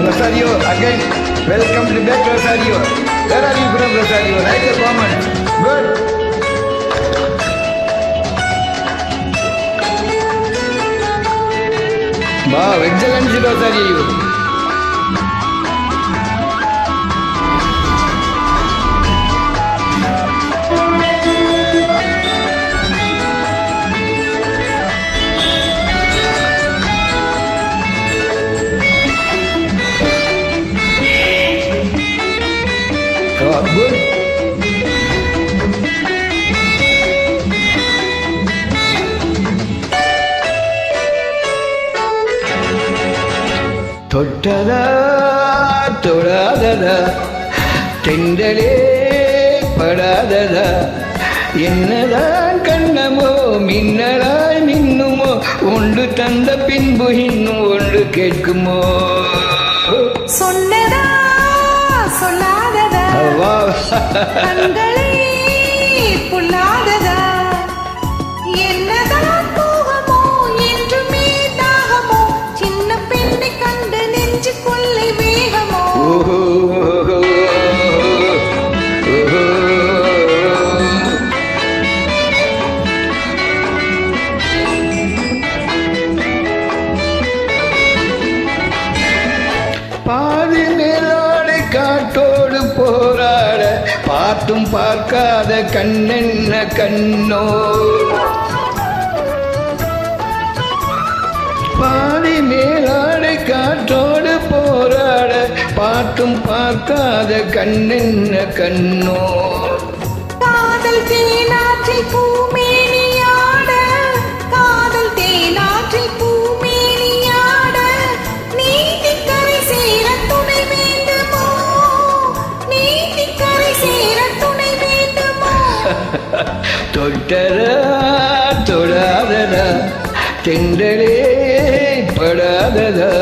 Rosario, again, welcome to back Rosario. Where are you from Rosario? Write a comment. Good. Wow, excellent Rosario. Good. தொட்டதா தொடாததா தெண்டலே படாததா என்னதான் கண்ணமோ மின்னலாய் மின்னுமோ ஒன்று தந்த பின்பு இன்னும் ஒன்று கேட்குமோ சொன்னதா சொல்லாததா கண்களே புல்லாததா என்னதான் போகமோ என்றுமே தாகமோ சின்ன பெண்ணை கண்டு நெஞ்சு கொள்ளை வேகமோ பாதி மேலாடை காட்டோடு போராட பார்த்தும் பார்க்காத கண்ணென்ன கண்ணோ பாதி மேலாடை காற்றோடு போராட பார்த்தும் பார்க்காத கண்ணென்ன கண்ணோ காதல் தேனாற்றில் பூமேனியாட காதல் தேனாற்றில் பூமேனியாட நீதிக்கரை சேர துணை வேண்டுமோ நீதிக்கரை சேர துணை வேண்டுமோ தொட்டதா தொடாததா தெண்டலே படாததா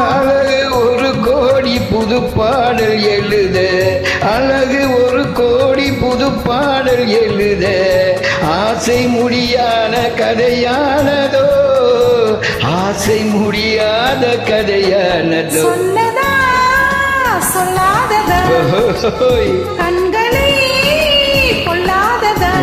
அழகு ஒரு கோடி புது பாடல் எழுத அழகு ஒரு கோடி புது பாடல் எழுத ஆசை முடியாத கதையானதோ ஆசை முடியாத கதையானதோ சொன்னதா சொல்லாததா கண்களே பொல்லாததா